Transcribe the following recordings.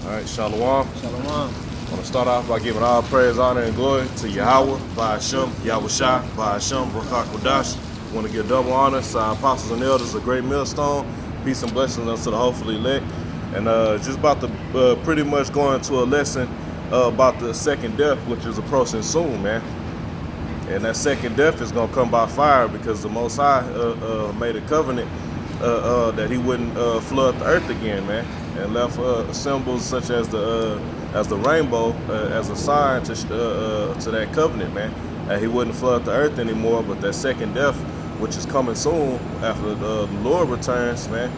All right, Shalom. Shalom. I want to start off by giving all praise, honor, and glory to Yahweh, Ba'ashem, Yahushua, Ba'ashem, Ruach HaKodesh. I want to give double honor to our apostles and elders, a great millstone. Peace and blessings unto the hopefully elect. And just about to pretty much go into a lesson about the second death, which is approaching soon, man. And that second death is going to come by fire because the Most High made a covenant that he wouldn't flood the earth again, man, and left symbols such as the rainbow as a sign to that covenant, man, that he wouldn't flood the earth anymore. But that second death, which is coming soon after the Lord returns, man,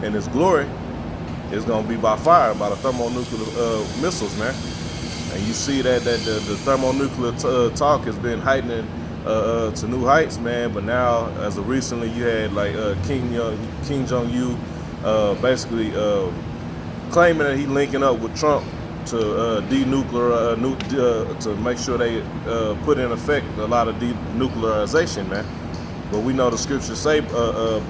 in his glory, is going to be by fire, by the thermonuclear missiles, man. And you see that the thermonuclear talk has been heightening to new heights, man. But now, as of recently, you had like Kim Jong-un basically claiming that he linking up with Trump to to make sure they put in effect a lot of denuclearization, man. But we know the scriptures say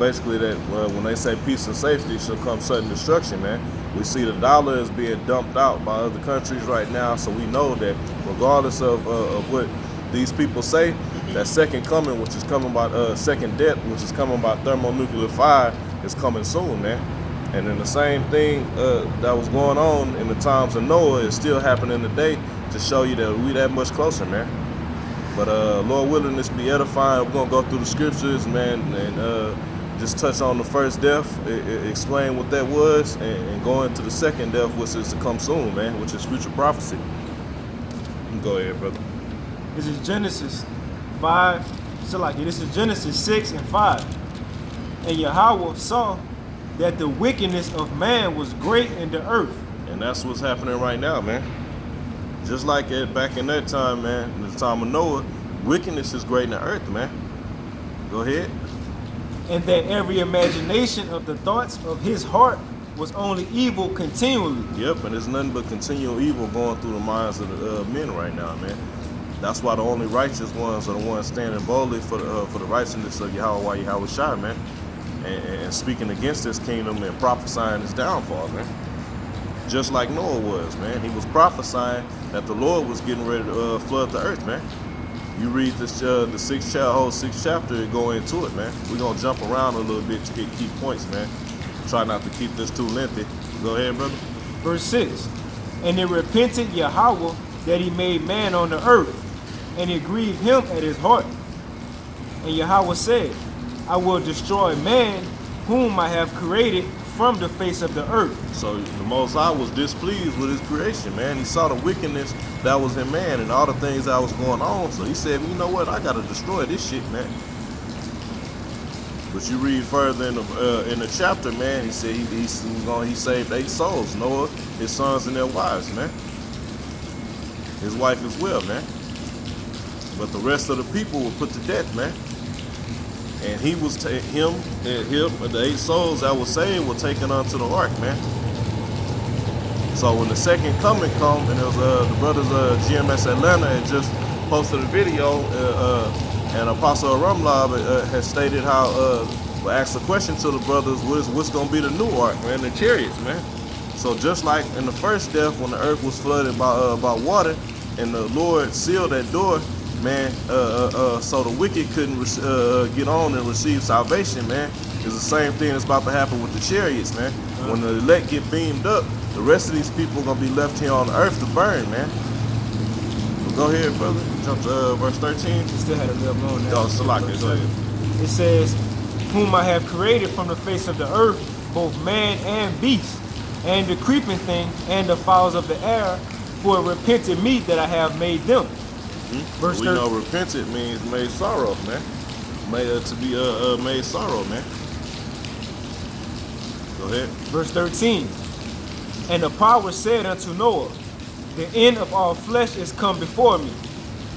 basically that when they say peace and safety shall come sudden destruction, man. We see the dollar is being dumped out by other countries right now, so we know that regardless of what these people say, that second coming, which is coming by second death, which is coming by thermonuclear fire, is coming soon, man. And then the same thing that was going on in the times of Noah is still happening today to show you that we that much closer, man. But Lord willing, this be edifying. We're gonna go through the scriptures, man, and just touch on the first death, explain what that was, and go into the second death, which is to come soon, man, which is future prophecy. You can go ahead, brother. This is Genesis 5. This is Genesis 6 and 5. And Yahweh saw that the wickedness of man was great in the earth. And that's what's happening right now, man. Just like back in that time, man, in the time of Noah, wickedness is great in the earth, man. Go ahead. And that every imagination of the thoughts of his heart was only evil continually. Yep, and there's nothing but continual evil going through the minds of the men right now, man. That's why the only righteous ones are the ones standing boldly for the righteousness of Yahweh Yahushua, man, and speaking against this kingdom and prophesying its downfall, man. Just like Noah was, man. He was prophesying that the Lord was getting ready to flood the earth, man. You read this whole 6th chapter and go into it, man. We're going to jump around a little bit to get key points, man. Try not to keep this too lengthy. Go ahead, brother. Verse 6. And it repented Yahweh that he made man on the earth, and it grieved him at his heart. And Yahweh said, I will destroy man whom I have created from the face of the earth. So the Most High was displeased with his creation, man. He saw the wickedness that was in man and all the things that was going on. So he said, you know what? I got to destroy this shit, man. But you read further in the chapter, man. He said he saved 8 souls, Noah, his sons, and their wives, man. His wife as well, man. But the rest of the people were put to death, man. And he was him and the 8 souls that were saved were taken onto the ark, man. So when the second coming come, and it was the brothers GMS Atlanta had just posted a video, and Apostle Rumlab has stated how asked a question to the brothers, what's gonna be the new ark, man, the chariots, man. So just like in the first death when the earth was flooded by water, and the Lord sealed that door, man, so the wicked couldn't get on and receive salvation, man. It's the same thing that's about to happen with the chariots, man. When the elect get beamed up, the rest of these people are going to be left here on the earth to burn, man. Well, go ahead, brother. Jump to verse 13. It still had a little more on that. Oh, Salaki, go ahead. It says, whom I have created from the face of the earth, both man and beast, and the creeping thing, and the fowls of the air, for repented me that I have made them. Verse 13. We know repented means made sorrow, man. To be made sorrow, man. Go ahead. Verse 13. And the power said unto Noah, the end of all flesh is come before me,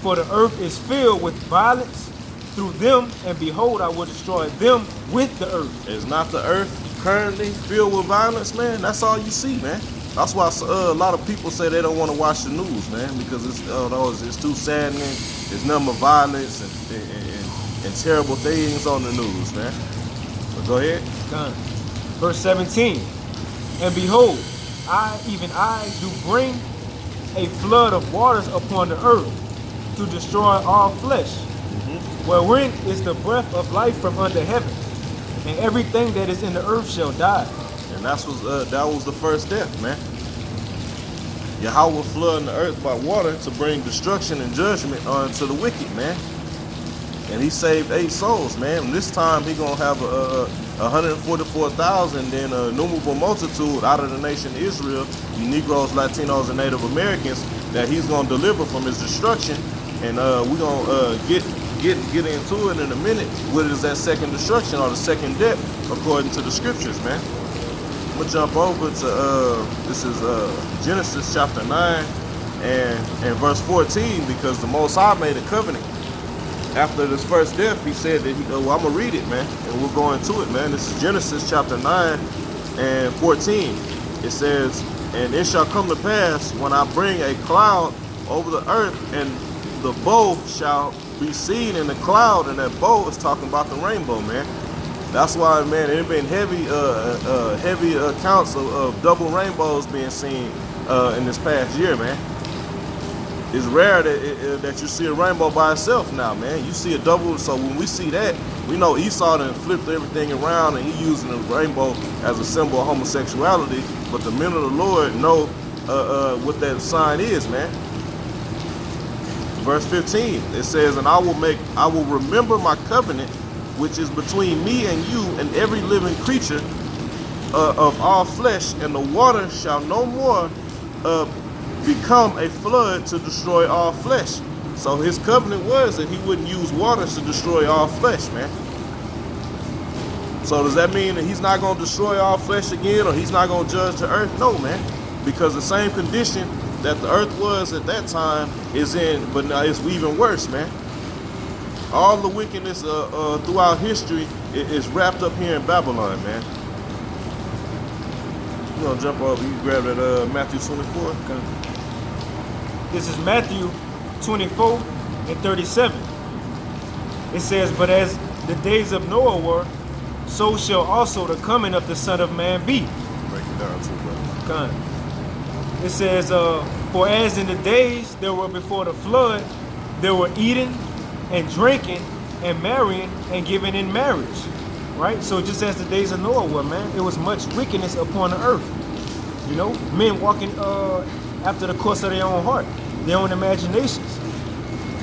for the earth is filled with violence through them, and behold, I will destroy them with the earth. Is not the earth currently filled with violence, man? That's all you see, man. That's why a lot of people say they don't want to watch the news, man, because it's too saddening. There's nothing but violence and terrible things on the news, man. But go ahead. Done. Verse 17. And behold, even I, do bring a flood of waters upon the earth to destroy all flesh, wherein is the breath of life from under heaven, and everything that is in the earth shall die. And that was the first death, man. Yahweh flooding the earth by water to bring destruction and judgment unto the wicked, man. And he saved 8 souls, man. And this time he gonna have 144,000, then an innumerable multitude out of the nation of Israel, Negroes, Latinos, and Native Americans, that he's gonna deliver from his destruction. And we're gonna get into it in a minute. What is that second destruction or the second death according to the scriptures, man? I'm gonna jump over to this is Genesis chapter 9 and verse 14, because the Most High made a covenant. After this first death, he said that well, I'm gonna read it, man, and we'll go into it, man. This is Genesis chapter 9 and 14. It says, and it shall come to pass when I bring a cloud over the earth, and the bow shall be seen in the cloud, and that bow is talking about the rainbow, man. That's why, man, there have been heavy accounts of double rainbows being seen in this past year, man. It's rare that you see a rainbow by itself now, man. You see a double, so when we see that, we know Esau done flipped everything around and he using the rainbow as a symbol of homosexuality, but the men of the Lord know what that sign is, man. Verse 15, it says, and I will remember my covenant, which is between me and you and every living creature of all flesh, and the water shall no more become a flood to destroy all flesh. So his covenant was that he wouldn't use water to destroy all flesh, man. So does that mean that he's not going to destroy all flesh again, or he's not going to judge the earth? No, man, because the same condition that the earth was at that time is in, but now it's even worse, man. All the wickedness throughout history is wrapped up here in Babylon, man. We're going to jump over. You grab that Matthew 24. Okay. This is Matthew 24 and 37. It says, but as the days of Noah were, so shall also the coming of the Son of Man be. Break it down too, bro. Okay. It says, for as in the days that were before the flood, they were eating and drinking and marrying and giving in marriage. Right? So just as the days of Noah were, man, it was much wickedness upon the earth. You know, men walking after the course of their own heart, their own imaginations.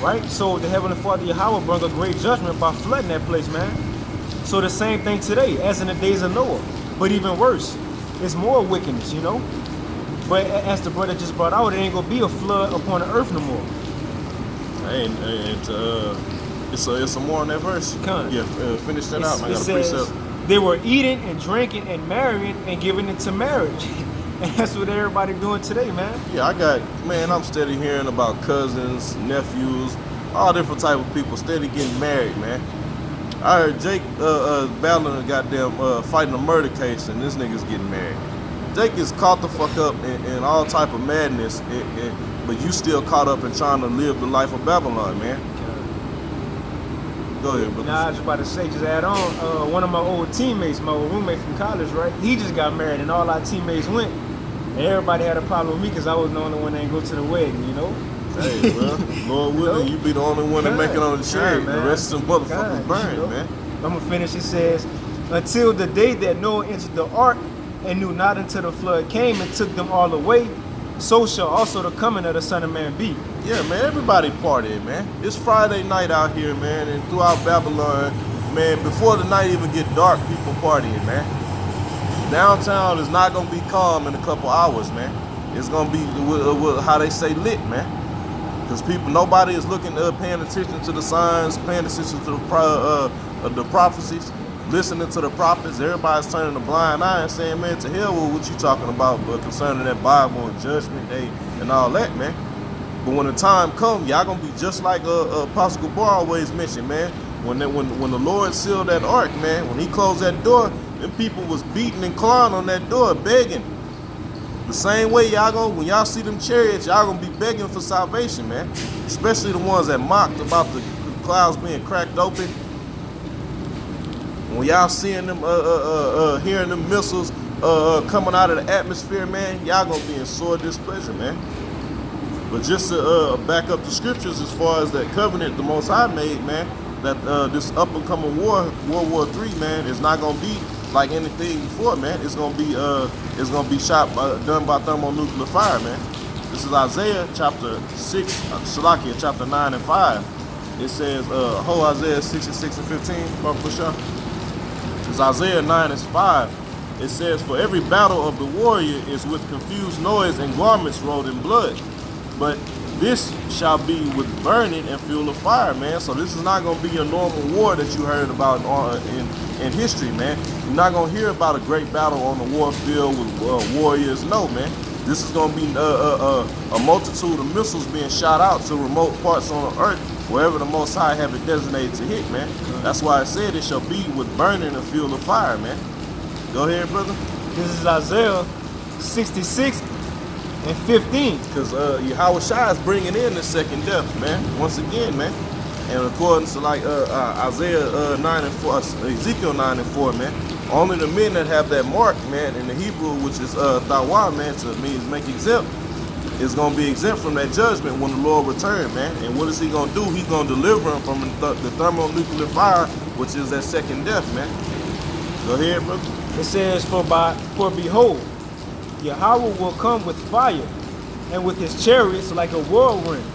Right? So the Heavenly Father Yahweh brought a great judgment by flooding that place, man. So the same thing today, as in the days of Noah. But even worse, it's more wickedness, you know? But as the brother just brought out, it ain't gonna be a flood upon the earth no more. It's some more in that verse. Yeah, finish that out, man. It says, they were eating and drinking and marrying and giving it to marriage. And that's what everybody doing today, man. Yeah, I'm steady hearing about cousins, nephews, all different type of people steady getting married, man. I heard Jake battling a goddamn fighting a murder case, and this nigga's getting married. Jake is caught the fuck up in all type of madness, but you still caught up in trying to live the life of Babylon, man. Go ahead, brother. Nah, I was just about to say, just add on, one of my old teammates, my old roommate from college, right? He just got married, and all our teammates went. And everybody had a problem with me because I was the only one that didn't go to the wedding, you know? Hey, well, Lord willing, you be the only one that make it on the chariot. The rest of them motherfuckers burn, you know? Man. I'm going to finish. It says, until the day that Noah entered the ark and knew not until the flood came and took them all away, so shall also the coming of the Son of Man be. Yeah, man, everybody partying, man. It's Friday night out here, man, and throughout Babylon, man, before the night even get dark, people partying, man. Downtown is not gonna be calm in a couple hours, man. It's gonna be how they say lit, man. Because nobody is looking, paying attention to the signs, paying attention to the prophecies, listening to the prophets. Everybody's turning a blind eye and saying, man, to hell with what you talking about, but concerning that Bible and Judgment Day and all that, man. But when the time comes, y'all gonna be just like Apostle Gabar always mentioned, man. When the Lord sealed that ark, man, when he closed that door, them people was beating and clawing on that door, begging. The same way when y'all see them chariots, y'all gonna be begging for salvation, man. Especially the ones that mocked about the clouds being cracked open. When y'all seeing them, hearing them missiles coming out of the atmosphere, man, y'all gonna be in sore displeasure, man. But just to back up the scriptures as far as that covenant the Most High made, man, that this up and coming war, World War III, man, is not gonna be like anything before, man. It's gonna be done by thermonuclear fire, man. This is Isaiah chapter 6, Salakia chapter 9 and 5. It says, Isaiah 66 and 15, Brother Bashar. It's Isaiah 9 and 5. It says, for every battle of the warrior is with confused noise and garments rolled in blood. But this shall be with burning and fuel of fire, man. So this is not going to be a normal war that you heard about in history, man. You're not going to hear about a great battle on the war field with warriors. No, man. This is going to be a multitude of missiles being shot out to remote parts on the earth, wherever the Most High have it designated to hit, man. That's why I said it shall be with burning and fuel of fire, man. Go ahead, brother. This is Isaiah 66 and 15. Because Yahweh Shai is bringing in the second death, man. Once again, man. And according to like Isaiah 9 and 4, Ezekiel 9 and 4, man. Only the men that have that mark, man, in the Hebrew, which is Thawa, man, to means make exempt, is going to be exempt from that judgment when the Lord returns, man. And what is he going to do? He's going to deliver them from the thermonuclear fire, which is that second death, man. Go ahead, brother. It says, for behold, Yahweh will come with fire, and with his chariots like a whirlwind,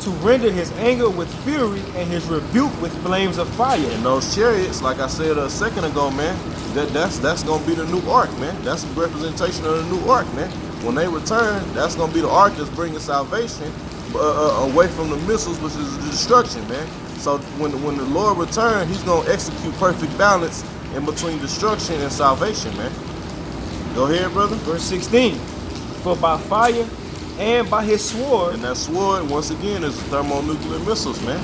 to render his anger with fury and his rebuke with flames of fire. And those chariots, like I said a second ago, man, that's gonna be the new ark, man. That's a representation of the new ark, man. When they return, that's gonna be the ark that's bringing salvation away from the missiles, which is destruction, man. So when the Lord returns, he's gonna execute perfect balance in between destruction and salvation, man. Go ahead, brother. Verse 16, for by fire and by his sword. And that sword, once again, is the thermonuclear missiles, man.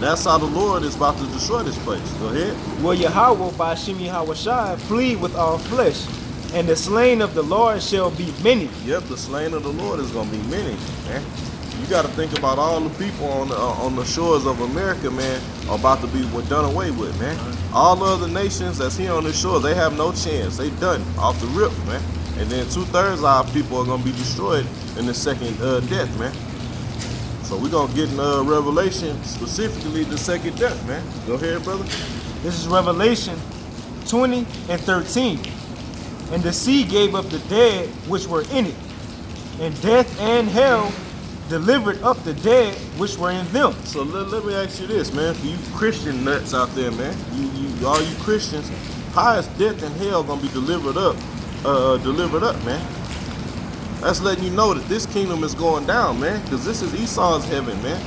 That's how the Lord is about to destroy this place. Go ahead. Will Yahweh by Shem Yahweh Shai plead with all flesh, and the slain of the Lord shall be many. Yep, the slain of the Lord is going to be many, man. You got to think about all the people on the shores of America, man, are about to be done away with, man. All the other nations that's here on the shore, they have no chance. They done off the rip, man. And then 2/3 of our people are going to be destroyed in the second death, man. So we're going to get in Revelation, specifically the second death, man. Go ahead, brother. This is Revelation 20 and 13. And the sea gave up the dead which were in it, and death and hell delivered up the dead which were in them. So let me ask you this, man. For you Christian nuts out there, man, all you Christians, how is death and hell gonna be delivered up, man? That's letting you know that this kingdom is going down, man, because this is Esau's heaven, man.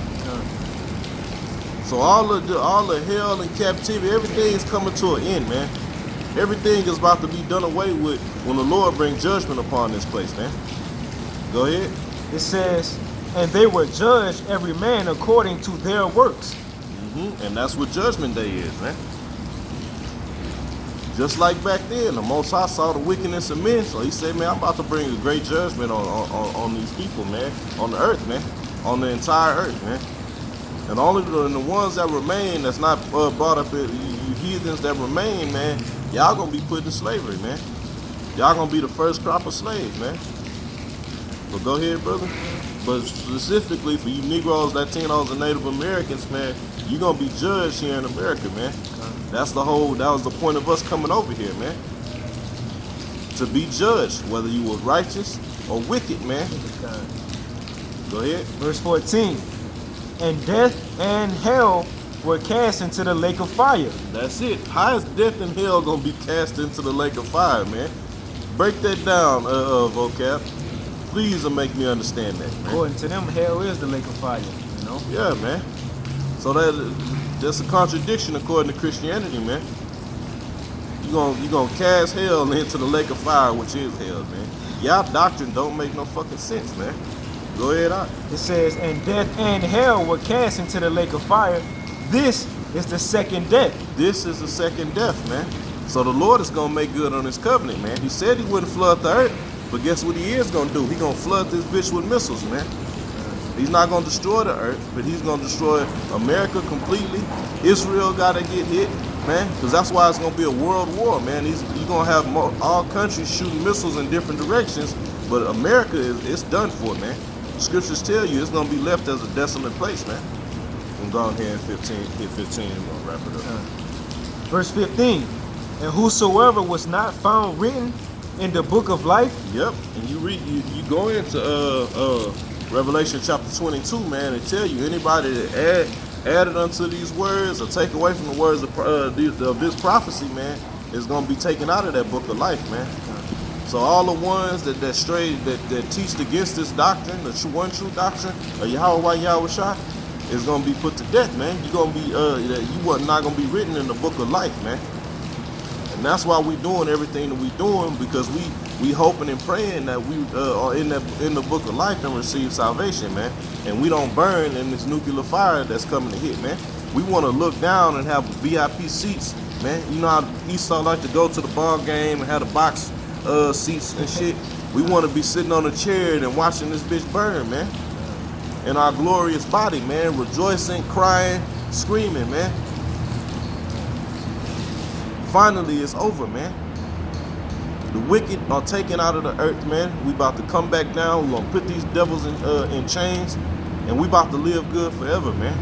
So all the hell and captivity, everything is coming to an end, man. Everything is about to be done away with when the Lord brings judgment upon this place, man. Go ahead. It says, and they were judged every man according to their works. And that's what Judgment Day is, man. Just like back then, the Most High saw the wickedness of men, so he said, man, I'm about to bring a great judgment on these people, man, on the earth, man, on the entire earth, man. And only the ones that remain, that's not brought up, you heathens that remain, man, y'all gonna be put in slavery, man. Y'all gonna be the first crop of slaves, man. But go ahead, brother. But specifically for you Negroes, Latinos, and Native Americans, man, you're gonna be judged here in America, man. That was the point of us coming over here, man. To be judged, whether you were righteous or wicked, man. Go ahead. Verse 14. And death and hell were cast into the lake of fire. That's it. How is death and hell gonna be cast into the lake of fire, man? Break that down, vocab. Please make me understand that, man. According to them, hell is the lake of fire, you know? Yeah, man. So that's a contradiction according to Christianity, man. You gonna cast hell into the lake of fire, which is hell, man. Y'all doctrine don't make no fucking sense, man. Go ahead on. It says, and death and hell were cast into the lake of fire. This is the second death. This is the second death, man. So the Lord is gonna make good on his covenant, man. He said he wouldn't flood the earth, but guess what he is gonna do? He gonna flood this bitch with missiles, man. He's not gonna destroy the earth, but he's gonna destroy America completely. Israel gotta get hit. man, because that's why it's gonna be a world war, man. You're gonna have all countries shooting missiles in different directions, but America it's done for, man. Scriptures tell you it's gonna be left as a desolate place, man. I'm going here in 15, hit 15, and we'll wrap it up. Verse 15. And whosoever was not found written in the book of life. Yep, and you read, you go into Revelation chapter 22, man, and tell you anybody that added unto these words or take away from the words of this prophecy, man, is going to be taken out of that book of life, man. So all the ones that stray, that teach against this doctrine, the one true doctrine of Yahweh Shah, is going to be put to death, man. You're going to be, you are not going to be written in the book of life, man. And that's why we doing everything that we doing, because we hoping and praying that we are in the book of life and receive salvation, man. And we don't burn in this nuclear fire that's coming to hit, man. We want to look down and have VIP seats, man. You know how Esau like to go to the ball game and have the box seats and shit. We want to be sitting on a chair and watching this bitch burn, man. In our glorious body, man, rejoicing, crying, screaming, man. Finally, it's over, man. The wicked are taken out of the earth, man. We about to come back down. We're gonna put these devils in chains, and we about to live good forever, man.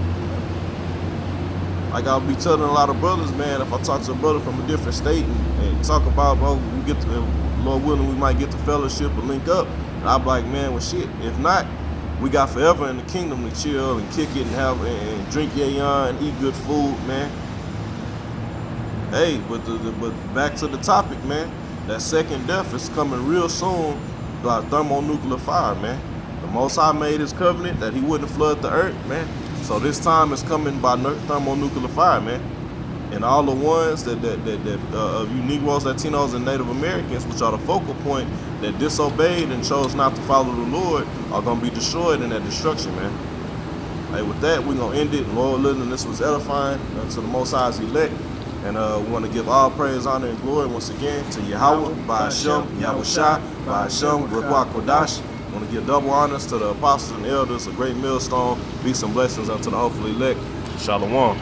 Like I'll be telling a lot of brothers, man, if I talk to a brother from a different state and talk about, bro, we get to, Lord willing, we might get to fellowship or link up. And I'll be like, man, well, shit, if not, we got forever in the kingdom to chill and kick it and have and drink yayan and eat good food, man. Hey, but back to the topic, man. That second death is coming real soon by thermonuclear fire, man. The Most High made his covenant that he wouldn't flood the earth, man. So this time is coming by thermonuclear fire, man. And all the ones that you Negroes, Latinos, and Native Americans, which are the focal point, that disobeyed and chose not to follow the Lord, are going to be destroyed in that destruction, man. Hey, with that, we're going to end it. Lord willing, this was edifying to the Most High's elect. And we want to give all praise, honor, and glory once again to Yahweh, Ba'ashem, Yahweh Shah, Ba'ashem, Ruach Kodash. I want to give double honors to the apostles and elders, a great millstone. Peace and blessings unto the hopefully elect. Shalom.